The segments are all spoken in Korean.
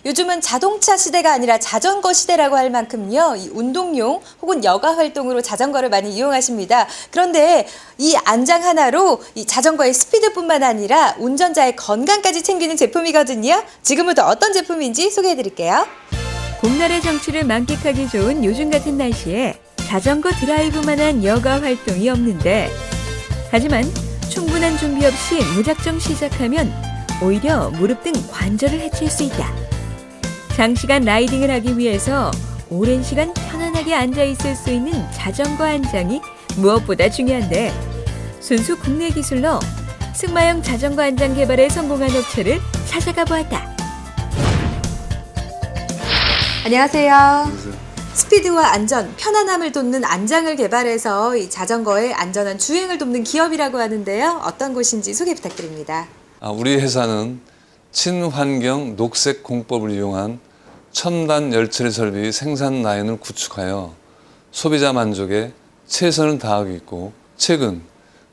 요즘은 자동차 시대가 아니라 자전거 시대라고 할 만큼요, 이 운동용 혹은 여가 활동으로 자전거를 많이 이용하십니다. 그런데 이 안장 하나로 이 자전거의 스피드뿐만 아니라 운전자의 건강까지 챙기는 제품이거든요. 지금부터 어떤 제품인지 소개해 드릴게요. 봄날의 정취를 만끽하기 좋은 요즘 같은 날씨에 자전거 드라이브만한 여가 활동이 없는데, 하지만 충분한 준비 없이 무작정 시작하면 오히려 무릎 등 관절을 해칠 수 있다. 장시간 라이딩을 하기 위해서 오랜 시간 편안하게 앉아 있을 수 있는 자전거 안장이 무엇보다 중요한데, 순수 국내 기술로 승마형 자전거 안장 개발에 성공한 업체를 찾아가 보았다. 안녕하세요. 스피드와 안전, 편안함을 돕는 안장을 개발해서 이 자전거의 안전한 주행을 돕는 기업이라고 하는데요. 어떤 곳인지 소개 부탁드립니다. 우리 회사는 친환경 녹색 공법을 이용한 첨단 열처리 설비 생산 라인을 구축하여 소비자 만족에 최선을 다하고 있고, 최근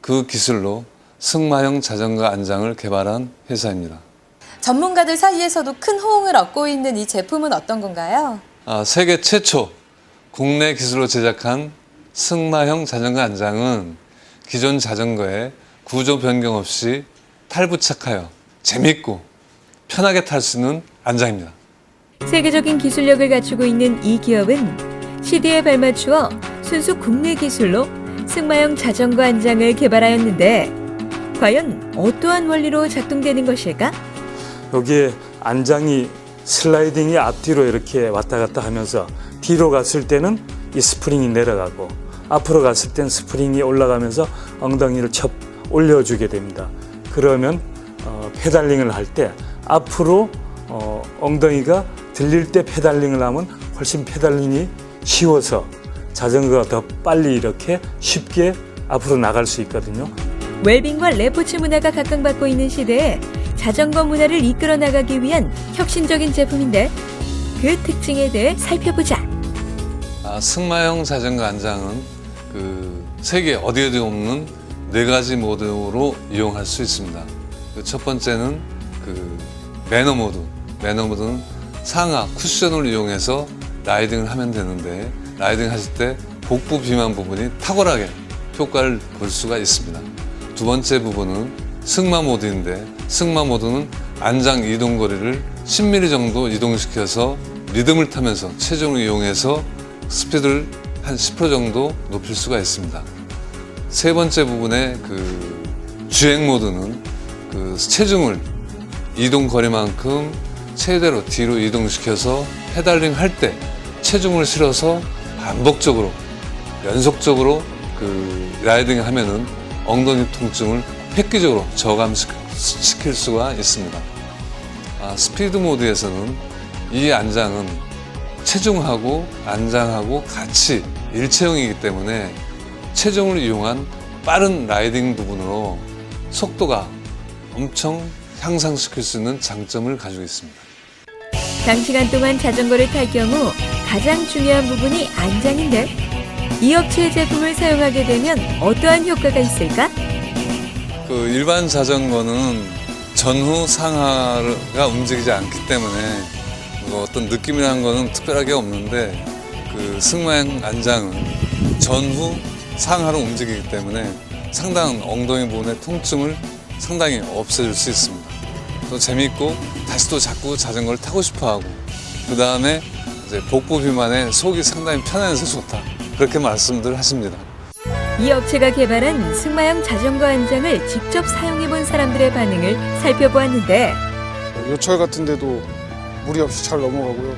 그 기술로 승마형 자전거 안장을 개발한 회사입니다. 전문가들 사이에서도 큰 호응을 얻고 있는 이 제품은 어떤 건가요? 세계 최초 국내 기술로 제작한 승마형 자전거 안장은 기존 자전거에 구조 변경 없이 탈부착하여 재밌고 편하게 탈 수 있는 안장입니다. 세계적인 기술력을 갖추고 있는 이 기업은 시대에 발맞추어 순수 국내 기술로 승마형 자전거 안장을 개발하였는데, 과연 어떠한 원리로 작동되는 것일까? 여기에 안장이 슬라이딩이 앞뒤로 이렇게 왔다 갔다 하면서 뒤로 갔을 때는 이 스프링이 내려가고 앞으로 갔을 때는 스프링이 올라가면서 엉덩이를 첩 올려주게 됩니다. 그러면 페달링을 할 때 앞으로 엉덩이가 들릴 때 페달링을 하면 훨씬 페달링이 쉬워서 자전거가 더 빨리 이렇게 쉽게 앞으로 나갈 수 있거든요. 웰빙과 레포츠 문화가 각광받고 있는 시대에 자전거 문화를 이끌어 나가기 위한 혁신적인 제품인데, 그 특징에 대해 살펴보자. 승마형 자전거 안장은 세계 어디에도 없는 4가지 모드로 이용할 수 있습니다. 첫 번째는 매너 모드. 매너 모드는 상하 쿠션을 이용해서 라이딩을 하면 되는데, 라이딩 하실 때 복부 비만 부분이 탁월하게 효과를 볼 수가 있습니다. 두 번째 부분은 승마 모드인데, 승마 모드는 안장 이동 거리를 10mm 정도 이동시켜서 리듬을 타면서 체중을 이용해서 스피드를 한 10% 정도 높일 수가 있습니다. 세 번째 부분의 주행 모드는 체중을 이동 거리만큼 최대로 뒤로 이동시켜서 페달링 할 때 체중을 실어서 반복적으로 연속적으로 라이딩 하면은 엉덩이 통증을 획기적으로 저감시킬 수가 있습니다. 스피드 모드에서는 이 안장은 체중하고 안장하고 같이 일체형이기 때문에 체중을 이용한 빠른 라이딩 부분으로 속도가 엄청 향상시킬 수 있는 장점을 가지고 있습니다. 장시간 동안 자전거를 탈 경우 가장 중요한 부분이 안장인데, 이 업체의 제품을 사용하게 되면 어떠한 효과가 있을까? 일반 자전거는 전후 상하가 움직이지 않기 때문에 어떤 느낌이라는 거는 특별하게 없는데, 승마형 안장은 전후 상하로 움직이기 때문에 상당한 엉덩이 부분의 통증을 상당히 없애줄 수 있습니다. 또 재밌고 다시 또 자꾸 자전거를 타고 싶어하고, 그 다음에 이제 복부 비만에 속이 상당히 편해서 좋다, 그렇게 말씀들 하십니다. 이 업체가 개발한 승마형 자전거 안장을 직접 사용해본 사람들의 반응을 살펴보았는데, 요철 같은 데도 무리 없이 잘 넘어가고요.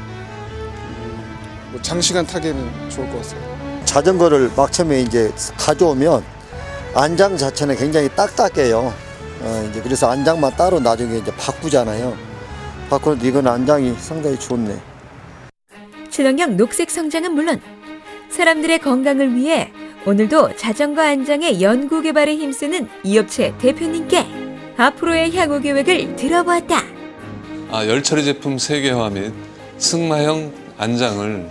장시간 타기에는 좋을 것 같아요. 자전거를 막 처음에 이제 가져오면 안장 자체는 굉장히 딱딱해요. 이제 그래서 안장만 따로 나중에 이제 바꾸잖아요. 바꾸는데 이건 안장이 상당히 좋네. 친환경 녹색 성장은 물론 사람들의 건강을 위해 오늘도 자전거 안장의 연구 개발에 힘쓰는 이 업체 대표님께 앞으로의 향후 계획을 들어보았다. 열처리 제품 세계화 및 승마형 안장을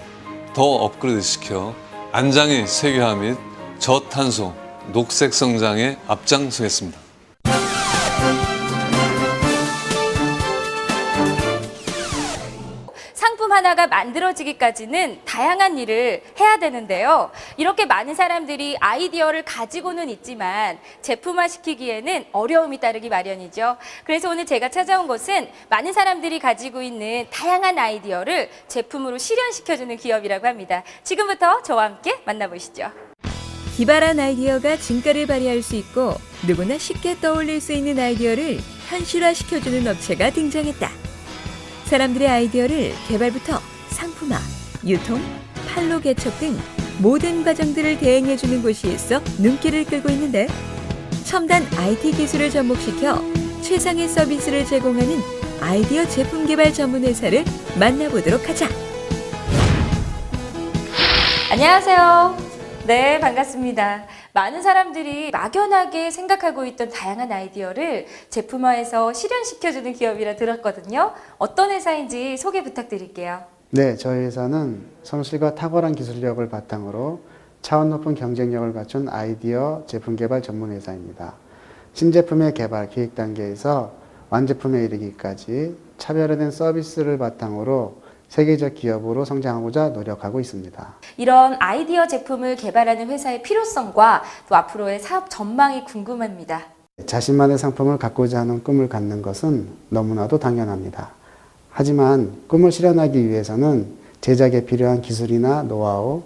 더 업그레이드 시켜 안장의 세계화 및 저탄소 녹색 성장에 앞장서겠습니다. 제품 하나가 만들어지기까지는 다양한 일을 해야 되는데요. 이렇게 많은 사람들이 아이디어를 가지고는 있지만 제품화시키기에는 어려움이 따르기 마련이죠. 그래서 오늘 제가 찾아온 곳은 많은 사람들이 가지고 있는 다양한 아이디어를 제품으로 실현시켜주는 기업이라고 합니다. 지금부터 저와 함께 만나보시죠. 기발한 아이디어가 진가를 발휘할 수 있고 누구나 쉽게 떠올릴 수 있는 아이디어를 현실화시켜주는 업체가 등장했다. 사람들의 아이디어를 개발부터 상품화, 유통, 판로 개척 등 모든 과정들을 대행해주는 곳이 있어 눈길을 끌고 있는데 첨단 IT 기술을 접목시켜 최상의 서비스를 제공하는 아이디어 제품 개발 전문 회사를 만나보도록 하자. 안녕하세요. 네, 반갑습니다. 많은 사람들이 막연하게 생각하고 있던 다양한 아이디어를 제품화해서 실현시켜주는 기업이라 들었거든요. 어떤 회사인지 소개 부탁드릴게요. 네, 저희 회사는 성실과 탁월한 기술력을 바탕으로 차원 높은 경쟁력을 갖춘 아이디어 제품 개발 전문 회사입니다. 신제품의 개발 기획 단계에서 완제품에 이르기까지 차별화된 서비스를 바탕으로 세계적 기업으로 성장하고자 노력하고 있습니다. 이런 아이디어 제품을 개발하는 회사의 필요성과 또 앞으로의 사업 전망이 궁금합니다. 자신만의 상품을 갖고자 하는 꿈을 갖는 것은 너무나도 당연합니다. 하지만 꿈을 실현하기 위해서는 제작에 필요한 기술이나 노하우,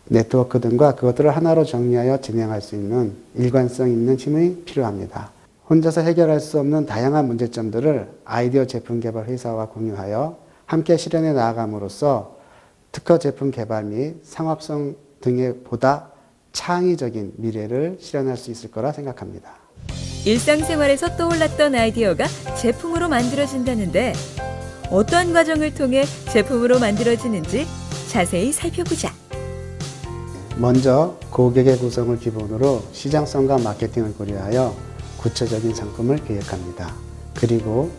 네트워크 등과 그것들을 하나로 정리하여 진행할 수 있는 일관성 있는 힘이 필요합니다. 혼자서 해결할 수 없는 다양한 문제점들을 아이디어 제품 개발 회사와 공유하여 함께 실현해 나아감으로써 특허 제품 개발 및 상업성 등의 보다 창의적인 미래를 실현할 수 있을 거라 생각합니다. 일상생활에서 떠올랐던 아이디어가 제품으로 만들어진다는데 어떠한 과정을 통해 제품으로 만들어지는지 자세히 살펴보자. 먼저 고객의 구성을 기본으로 시장성과 마케팅을 고려하여 구체적인 상품을 계획합니다. 그리고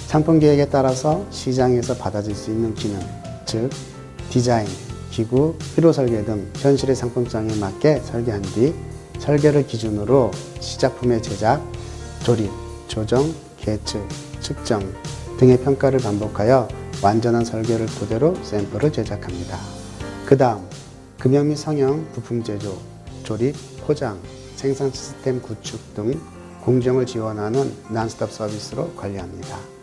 상품 계획에 따라서 시장에서 받아질 수 있는 기능, 즉 디자인, 기구, 필요 설계 등 현실의 상품성에 맞게 설계한 뒤 설계를 기준으로 시작품의 제작, 조립, 조정, 계측, 측정 등의 평가를 반복하여 완전한 설계를 토대로 샘플을 제작합니다. 그 다음 금형 및 성형, 부품 제조, 조립, 포장, 생산 시스템 구축 등 공정을 지원하는 난스톱 서비스로 관리합니다.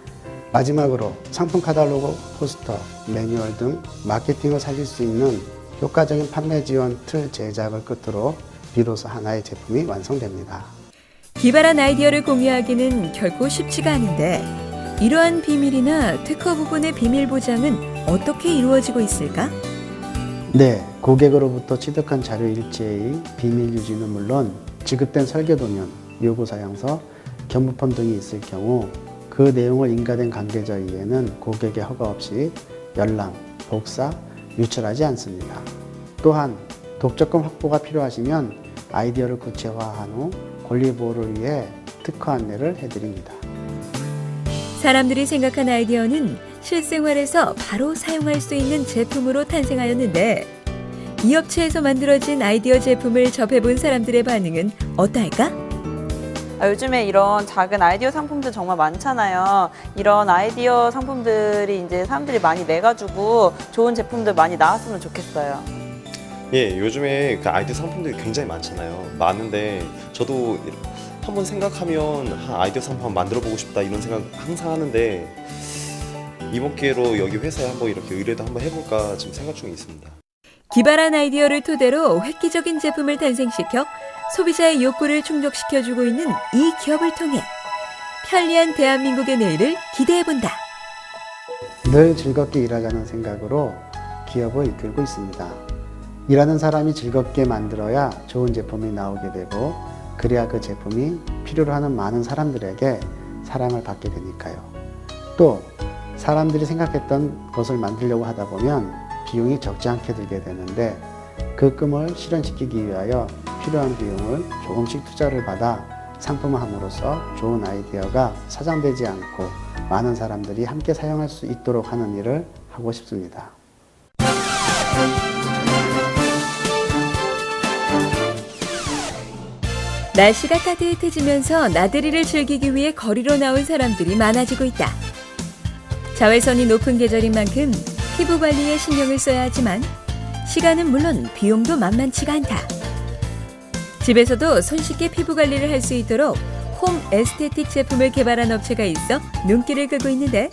마지막으로 상품 카탈로그, 포스터, 매뉴얼 등 마케팅을 살릴 수 있는 효과적인 판매 지원 틀 제작을 끝으로 비로소 하나의 제품이 완성됩니다. 기발한 아이디어를 공유하기는 결코 쉽지가 않은데 이러한 비밀이나 특허 부분의 비밀 보장은 어떻게 이루어지고 있을까? 네, 고객으로부터 취득한 자료 일체의 비밀 유지는 물론 지급된 설계도면, 요구사항서, 견부품 등이 있을 경우 그 내용을 인가된 관계자에게는 고객의 허가 없이 열람, 복사, 유출하지 않습니다. 또한 독점권 확보가 필요하시면 아이디어를 구체화한 후 권리보호를 위해 특허 안내를 해드립니다. 사람들이 생각한 아이디어는 실생활에서 바로 사용할 수 있는 제품으로 탄생하였는데 이 업체에서 만들어진 아이디어 제품을 접해본 사람들의 반응은 어떨까? 요즘에 이런 작은 아이디어 상품들 정말 많잖아요. 이런 아이디어 상품들이 이제 사람들이 많이 내가지고 좋은 제품들 많이 나왔으면 좋겠어요. 예, 요즘에 그 아이디어 상품들이 굉장히 많잖아요. 많은데 저도 한번 생각하면 아이디어 상품 만들어보고 싶다 이런 생각 항상 하는데 이번 기회로 여기 회사에 한번 이렇게 의뢰도 한번 해볼까 지금 생각 중에 있습니다. 기발한 아이디어를 토대로 획기적인 제품을 탄생시켜 소비자의 욕구를 충족시켜주고 있는 이 기업을 통해 편리한 대한민국의 내일을 기대해본다. 늘 즐겁게 일하자는 생각으로 기업을 이끌고 있습니다. 일하는 사람이 즐겁게 만들어야 좋은 제품이 나오게 되고 그래야 그 제품이 필요로 하는 많은 사람들에게 사랑을 받게 되니까요. 또 사람들이 생각했던 것을 만들려고 하다 보면 비용이 적지 않게 들게 되는데 그 꿈을 실현시키기 위하여 필요한 비용을 조금씩 투자를 받아 상품화함으로써 좋은 아이디어가 사장되지 않고 많은 사람들이 함께 사용할 수 있도록 하는 일을 하고 싶습니다. 날씨가 따뜻해지면서 나들이를 즐기기 위해 거리로 나온 사람들이 많아지고 있다. 자외선이 높은 계절인 만큼 피부 관리에 신경을 써야 하지만 시간은 물론 비용도 만만치가 않다. 집에서도 손쉽게 피부 관리를 할 수 있도록 홈 에스테틱 제품을 개발한 업체가 있어 눈길을 끌고 있는데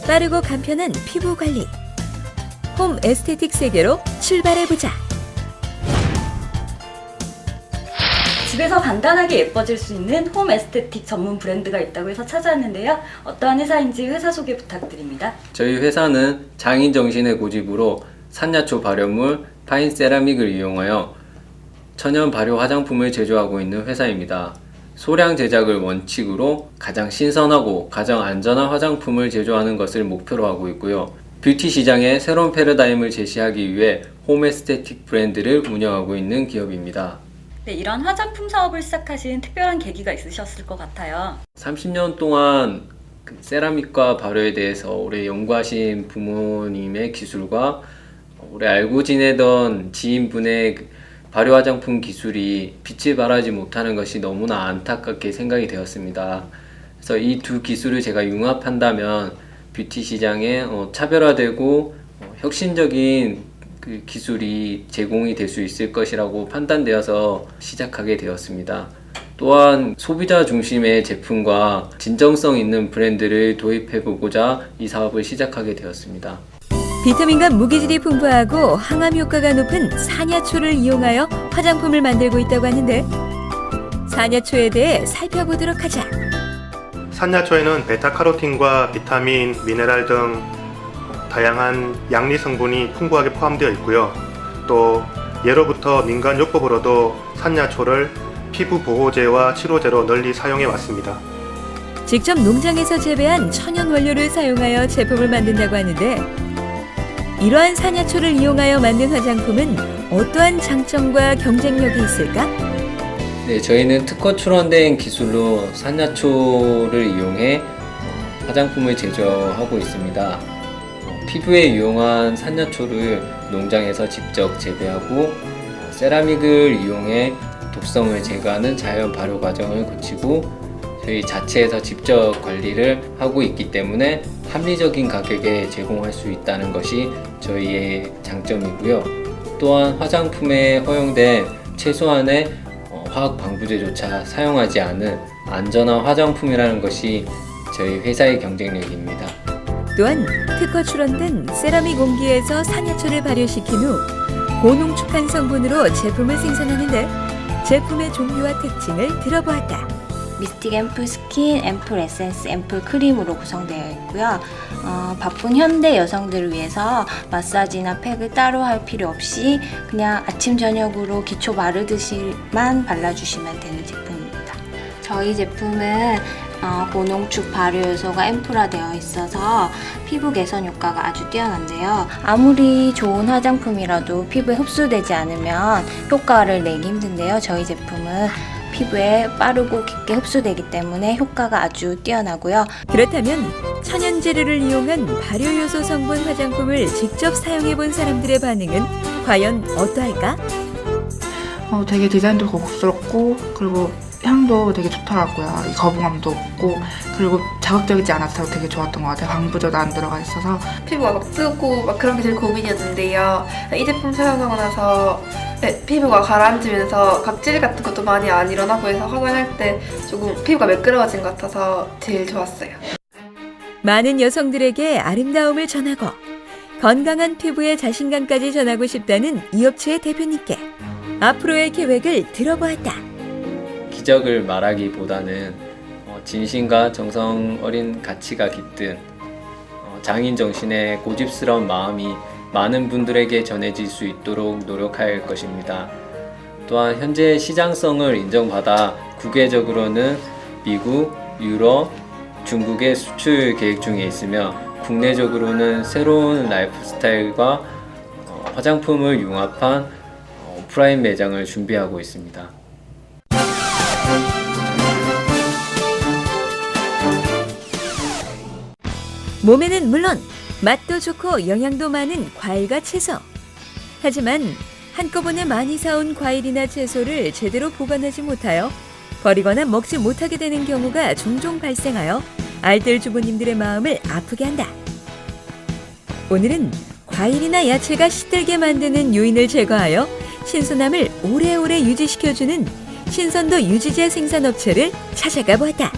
빠르고 간편한 피부 관리. 홈 에스테틱 세계로 출발해보자. 집에서 간단하게 예뻐질 수 있는 홈 에스테틱 전문 브랜드가 있다고 해서 찾아왔는데요. 어떠한 회사인지 회사 소개 부탁드립니다. 저희 회사는 장인 정신의 고집으로 산야초 발효물, 파인 세라믹을 이용하여 천연 발효 화장품을 제조하고 있는 회사입니다. 소량 제작을 원칙으로 가장 신선하고 가장 안전한 화장품을 제조하는 것을 목표로 하고 있고요. 뷰티 시장에 새로운 패러다임을 제시하기 위해 홈 에스테틱 브랜드를 운영하고 있는 기업입니다. 네, 이런 화장품 사업을 시작하신 특별한 계기가 있으셨을 것 같아요. 30년 동안 세라믹과 발효에 대해서 오래 연구하신 부모님의 기술과 오래 알고 지내던 지인분의 발효 화장품 기술이 빛을 발하지 못하는 것이 너무나 안타깝게 생각이 되었습니다. 그래서 이 두 기술을 제가 융합한다면 뷰티 시장에 차별화되고 혁신적인 그 기술이 제공이 될 수 있을 것이라고 판단되어서 시작하게 되었습니다. 또한 소비자 중심의 제품과 진정성 있는 브랜드를 도입해보고자 이 사업을 시작하게 되었습니다. 비타민과 무기질이 풍부하고 항암 효과가 높은 산야초를 이용하여 화장품을 만들고 있다고 하는데 산야초에 대해 살펴보도록 하자. 산야초에는 베타카로틴과 비타민, 미네랄 등 다양한 양리 성분이 풍부하게 포함되어 있고요. 또 예로부터 민간요법으로도 산야초를 피부 보호제와 치료제로 널리 사용해 왔습니다. 직접 농장에서 재배한 천연 원료를 사용하여 제품을 만든다고 하는데 이러한 산야초를 이용하여 만든 화장품은 어떠한 장점과 경쟁력이 있을까? 네, 저희는 특허 출원된 기술로 산야초를 이용해 화장품을 제조하고 있습니다. 피부에 유용한 산야초를 농장에서 직접 재배하고 세라믹을 이용해 독성을 제거하는 자연 발효 과정을 거치고 저희 자체에서 직접 관리를 하고 있기 때문에 합리적인 가격에 제공할 수 있다는 것이 저희의 장점이고요. 또한 화장품에 허용된 최소한의 화학 방부제조차 사용하지 않은 안전한 화장품이라는 것이 저희 회사의 경쟁력입니다. 또한 특허 출원된 세라믹 온기에서 산야초를 발효시킨 후 고농축한 성분으로 제품을 생산하는데 제품의 종류와 특징을 들어보았다. 미스틱 앰플 스킨, 앰플 에센스, 앰플 크림으로 구성되어 있고요. 바쁜 현대 여성들을 위해서 마사지나 팩을 따로 할 필요 없이 그냥 아침 저녁으로 기초 바르듯이만 발라주시면 되는 제품입니다. 저희 제품은 고농축 발효 요소가 앰플화되어 있어서 피부 개선 효과가 아주 뛰어난데요. 아무리 좋은 화장품이라도 피부에 흡수되지 않으면 효과를 내기 힘든데요. 저희 제품은 피부에 빠르고 깊게 흡수되기 때문에 효과가 아주 뛰어나고요. 그렇다면 천연 재료를 이용한 발효 요소 성분 화장품을 직접 사용해본 사람들의 반응은 과연 어떠할까? 되게 디자인도 고급스럽고 그리고 향도 되게 좋더라고요. 거부감도 없고 그리고 자극적이지 않아서 되게 좋았던 것 같아요. 방부제도 안 들어가 있어서 피부가 막 뜨고 막 그런 게 제일 고민이었는데요. 이 제품 사용하고 나서 피부가 가라앉으면서 각질 같은 것도 많이 안 일어나고 해서 화장할 때 조금 피부가 매끄러워진 것 같아서 제일 좋았어요. 많은 여성들에게 아름다움을 전하고 건강한 피부에 자신감까지 전하고 싶다는 이 업체의 대표님께 앞으로의 계획을 들어보았다. 기적을 말하기보다는 진심과 정성 어린 가치가 깃든 장인 정신의 고집스러운 마음이 많은 분들에게 전해질 수 있도록 노력할 것입니다. 또한 현재 시장성을 인정받아 국외적으로는 미국, 유럽, 중국에 수출 계획 중에 있으며 국내적으로는 새로운 라이프 스타일과 화장품을 융합한 오프라인 매장을 준비하고 있습니다. 몸에는 물론 맛도 좋고 영양도 많은 과일과 채소. 하지만 한꺼번에 많이 사온 과일이나 채소를 제대로 보관하지 못하여 버리거나 먹지 못하게 되는 경우가 종종 발생하여 알뜰 주부님들의 마음을 아프게 한다. 오늘은 과일이나 야채가 시들게 만드는 요인을 제거하여 신선함을 오래오래 유지시켜주는 신선도 유지제 생산업체를 찾아가 보았다.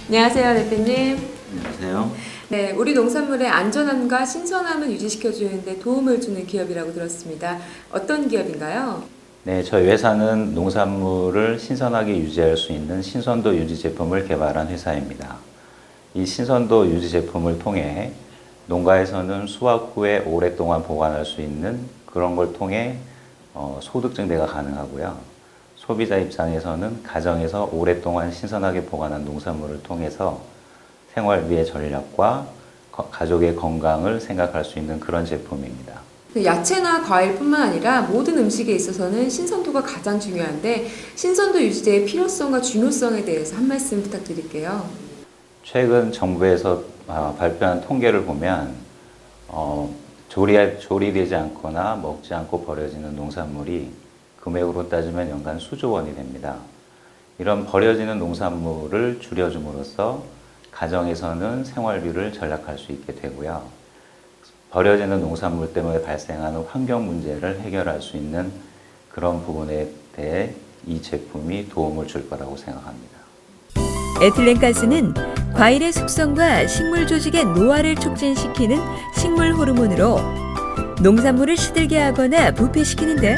안녕하세요, 대표님. 안녕하세요. 네, 우리 농산물의 안전함과 신선함을 유지시켜주는데 도움을 주는 기업이라고 들었습니다. 어떤 기업인가요? 네, 저희 회사는 농산물을 신선하게 유지할 수 있는 신선도 유지 제품을 개발한 회사입니다. 이 신선도 유지 제품을 통해 농가에서는 수확 후에 오랫동안 보관할 수 있는 그런 걸 통해 소득 증대가 가능하고요. 소비자 입장에서는 가정에서 오랫동안 신선하게 보관한 농산물을 통해서 생활비의 전략과 가족의 건강을 생각할 수 있는 그런 제품입니다. 야채나 과일뿐만 아니라 모든 음식에 있어서는 신선도가 가장 중요한데 신선도 유지제의 필요성과 중요성에 대해서 한 말씀 부탁드릴게요. 최근 정부에서 발표한 통계를 보면 조리되지 않거나 먹지 않고 버려지는 농산물이 금액으로 따지면 연간 수조 원이 됩니다. 이런 버려지는 농산물을 줄여줌으로써 가정에서는 생활비를 절약할 수 있게 되고요. 버려지는 농산물 때문에 발생하는 환경 문제를 해결할 수 있는 그런 부분에 대해 이 제품이 도움을 줄 거라고 생각합니다. 에틸렌가스는 과일의 숙성과 식물 조직의 노화를 촉진시키는 식물 호르몬으로 농산물을 시들게 하거나 부패시키는데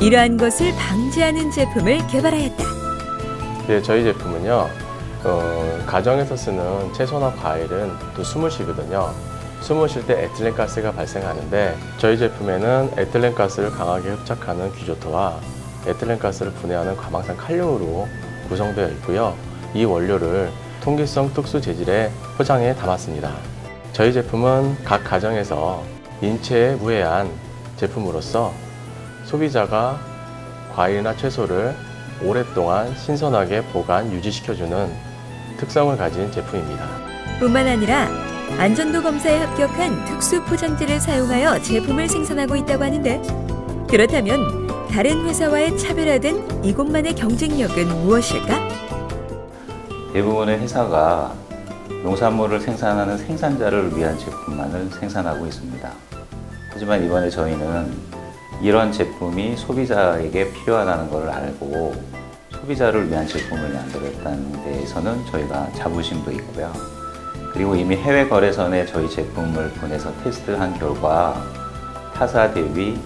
이러한 것을 방지하는 제품을 개발하였다. 네, 저희 제품은요. 가정에서 쓰는 채소나 과일은 또 숨을 쉬거든요. 숨을 쉴 때 에틸렌가스가 발생하는데 저희 제품에는 에틸렌가스를 강하게 흡착하는 귀조토와 에틸렌가스를 분해하는 과망산 칼륨으로 구성되어 있고요. 이 원료를 통기성 특수 재질의 포장에 담았습니다. 저희 제품은 각 가정에서 인체에 무해한 제품으로서 소비자가 과일이나 채소를 오랫동안 신선하게 보관, 유지시켜주는 특성을 가진 제품입니다. 뿐만 아니라 안전도 검사에 합격한 특수 포장지를 사용하여 제품을 생산하고 있다고 하는데 그렇다면 다른 회사와의 차별화된 이곳만의 경쟁력은 무엇일까? 대부분의 회사가 농산물을 생산하는 생산자를 위한 제품만을 생산하고 있습니다. 하지만 이번에 저희는 이런 제품이 소비자에게 필요하다는 것을 알고 소비자를 위한 제품을 만들었다는 데에서는 저희가 자부심도 있고요. 그리고 이미 해외 거래선에 저희 제품을 보내서 테스트한 결과 타사 대비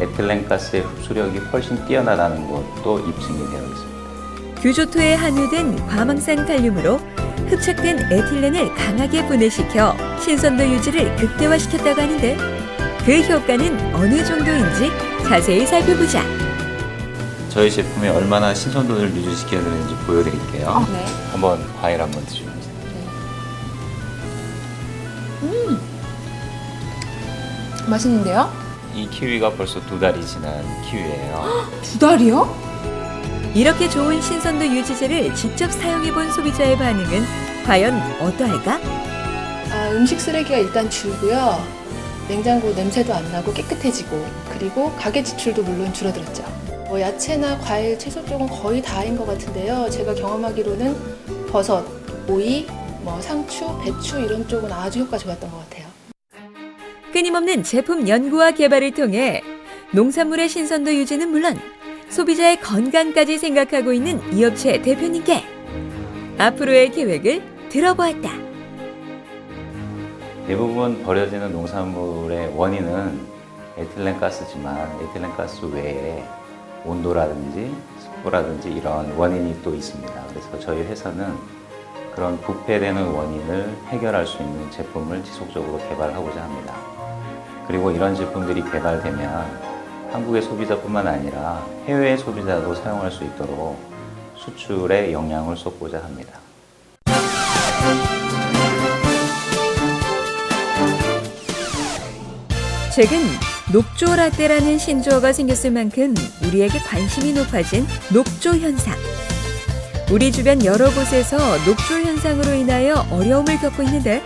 에틸렌가스의 흡수력이 훨씬 뛰어나다는 것도 입증이 되어 있습니다. 규조토에 함유된 과망산 칼륨으로 흡착된 에틸렌을 강하게 분해시켜 신선도 유지를 극대화시켰다고 하는데 그 효과는 어느 정도인지 자세히 살펴보자. 저희 제품이 얼마나 신선도를 유지시켜야 되는지 보여드릴게요. 네. 한번 과일 한번 드셔보세요. 맛있는데요? 이 키위가 벌써 2달이 지난 키위예요. 2달이요? 이렇게 좋은 신선도 유지제를 직접 사용해본 소비자의 반응은 과연 어떠할까? 음식 쓰레기가 일단 줄고요. 냉장고 냄새도 안 나고 깨끗해지고 그리고 가게 지출도 물론 줄어들었죠. 야채나 과일, 채소 쪽은 거의 다인 것 같은데요. 제가 경험하기로는 버섯, 오이, 상추, 배추 이런 쪽은 아주 효과 좋았던 것 같아요. 끊임없는 제품 연구와 개발을 통해 농산물의 신선도 유지는 물론 소비자의 건강까지 생각하고 있는 이 업체 대표님께 앞으로의 계획을 들어보았다. 대부분 버려지는 농산물의 원인은 에틸렌가스지만 에틸렌가스 외에 온도라든지 습도라든지 이런 원인이 또 있습니다. 그래서 저희 회사는 그런 부패되는 원인을 해결할 수 있는 제품을 지속적으로 개발하고자 합니다. 그리고 이런 제품들이 개발되면 한국의 소비자뿐만 아니라 해외의 소비자도 사용할 수 있도록 수출에 영향을 쏟고자 합니다. 최근 녹조 라떼라는 신조어가 생겼을 만큼 우리에게 관심이 높아진 녹조 현상. 우리 주변 여러 곳에서 녹조 현상으로 인하여 어려움을 겪고 있는데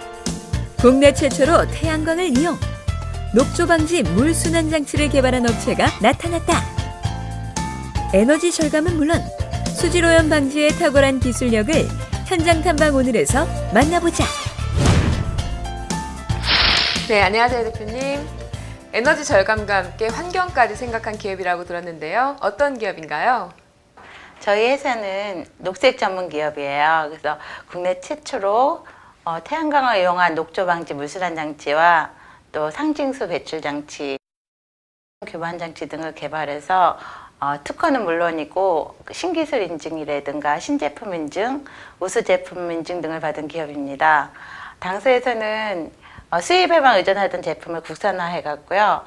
국내 최초로 태양광을 이용 녹조 방지 물 순환 장치를 개발한 업체가 나타났다. 에너지 절감은 물론 수질 오염 방지의 탁월한 기술력을 현장 탐방 오늘에서 만나보자. 네, 안녕하세요 대표님. 에너지 절감과 함께 환경까지 생각한 기업이라고 들었는데요. 어떤 기업인가요? 저희 회사는 녹색 전문 기업이에요. 그래서 국내 최초로 태양광을 이용한 녹조 방지 물순환 장치와 또 상징수 배출 장치, 교반 장치 등을 개발해서 특허는 물론이고 신기술 인증이라든가 신제품 인증, 우수 제품 인증 등을 받은 기업입니다. 당사에서는 수입에만 의존하던 제품을 국산화해 갔고요.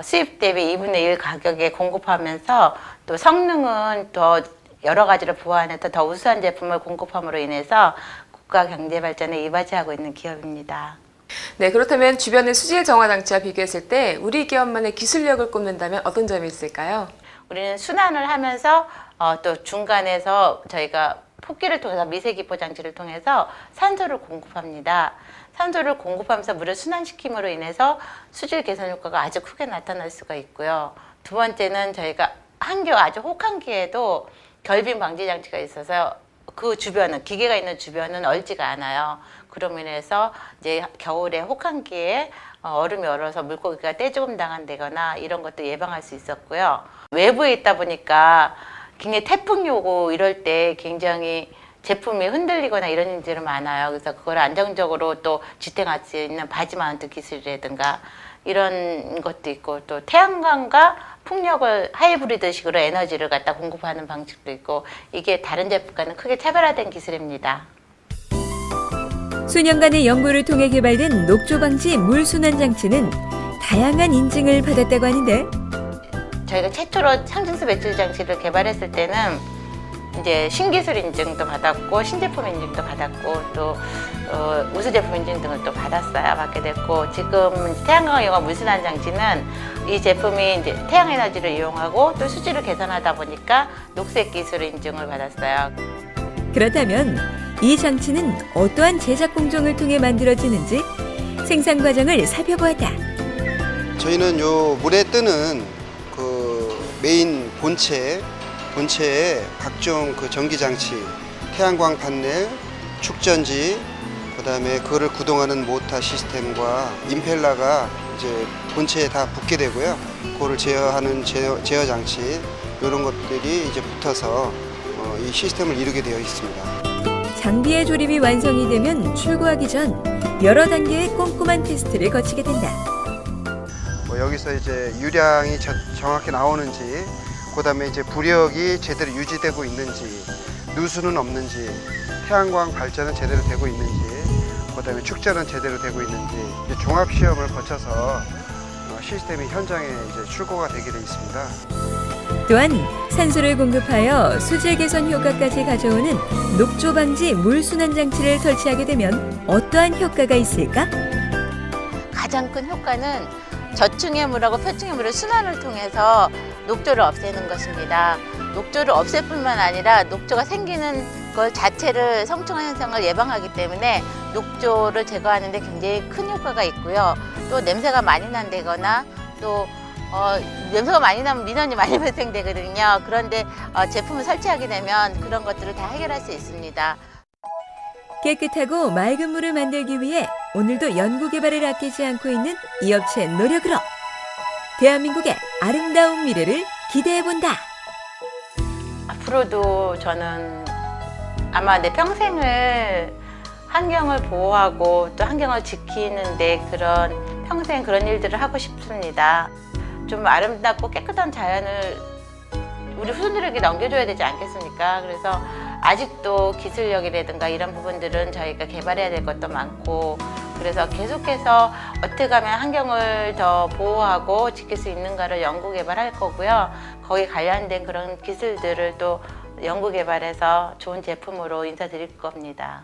수입 대비 2분의 1 가격에 공급하면서 또 성능은 더 여러 가지로 보완해서 더 우수한 제품을 공급함으로 인해서 국가 경제 발전에 이바지하고 있는 기업입니다. 네, 그렇다면 주변의 수질 정화 장치와 비교했을 때 우리 기업만의 기술력을 꼽는다면 어떤 점이 있을까요? 우리는 순환을 하면서 또 중간에서 저희가 폭기를 통해서 미세기포 장치를 통해서 산소를 공급합니다. 산소를 공급하면서 물을 순환시킴으로 인해서 수질 개선 효과가 아주 크게 나타날 수가 있고요. 두 번째는 저희가 아주 혹한기에도 결빙 방지 장치가 있어서 그 주변은, 기계가 있는 주변은 얼지가 않아요. 그로 인해서 이제 겨울에 혹한기에 얼음이 얼어서 물고기가 떼죽음 당한다거나 이런 것도 예방할 수 있었고요. 외부에 있다 보니까 굉장히 태풍이 오고 이럴 때 굉장히 제품이 흔들리거나 이런 일들이 많아요. 그래서 그걸 안정적으로 또 지탱할 수 있는 바지 마운트 기술이라든가 이런 것도 있고, 또 태양광과 풍력을 하이브리드식으로 에너지를 갖다 공급하는 방식도 있고, 이게 다른 제품과는 크게 차별화된 기술입니다. 수년간의 연구를 통해 개발된 녹조 방지 물 순환 장치는 다양한 인증을 받았다고 하는데, 저희가 최초로 상징수 배출 장치를 개발했을 때는 이제 신기술 인증도 받았고 신제품 인증도 받았고 또 우수 제품 인증 등을 또 받게 됐고, 지금 태양광을 이용한 물순환 장치는 이 제품이 이제 태양 에너지를 이용하고 또 수질을 개선하다 보니까 녹색 기술 인증을 받았어요. 그렇다면 이 장치는 어떠한 제작 공정을 통해 만들어지는지 생산 과정을 살펴보았다. 저희는 요 물에 뜨는 그 메인 본체에 각종 그 전기 장치, 태양광 판넬, 축전지, 그다음에 그거를 구동하는 모터 시스템과 임펠러가 이제 본체에 다 붙게 되고요. 그거를 제어하는 제어 장치, 이런 것들이 이제 붙어서 이 시스템을 이루게 되어 있습니다. 장비의 조립이 완성이 되면 출고하기 전 여러 단계의 꼼꼼한 테스트를 거치게 된다. 여기서 이제 유량이 정확히 나오는지, 그다음에 이제 부력이 제대로 유지되고 있는지, 누수는 없는지, 태양광 발전은 제대로 되고 있는지, 그다음에 축전은 제대로 되고 있는지, 종합 시험을 거쳐서 시스템이 현장에 이제 출고가 되게 돼 있습니다. 또한 산소를 공급하여 수질 개선 효과까지 가져오는 녹조 방지 물 순환 장치를 설치하게 되면 어떠한 효과가 있을까? 가장 큰 효과는 저층의 물하고 표층의 물의 순환을 통해서 녹조를 없애는 것입니다. 녹조를 없앨 뿐만 아니라 녹조가 생기는 것 자체를 성층화 현상을 예방하기 때문에 녹조를 제거하는 데 굉장히 큰 효과가 있고요. 또 냄새가 많이 난다거나 또 냄새가 많이 나면 민원이 많이 발생되거든요. 그런데 제품을 설치하게 되면 그런 것들을 다 해결할 수 있습니다. 깨끗하고 맑은 물을 만들기 위해 오늘도 연구개발을 아끼지 않고 있는 이 업체의 노력으로 대한민국의 아름다운 미래를 기대해본다. 앞으로도 저는 아마 내 평생을 환경을 보호하고 또 환경을 지키는데 평생 그런 일들을 하고 싶습니다. 좀 아름답고 깨끗한 자연을 우리 후손들에게 넘겨줘야 되지 않겠습니까? 그래서 아직도 기술력이라든가 이런 부분들은 저희가 개발해야 될 것도 많고, 그래서 계속해서 어떻게 하면 환경을 더 보호하고 지킬 수 있는가를 연구 개발할 거고요. 거기에 관련된 그런 기술들을 또 연구 개발해서 좋은 제품으로 인사드릴 겁니다.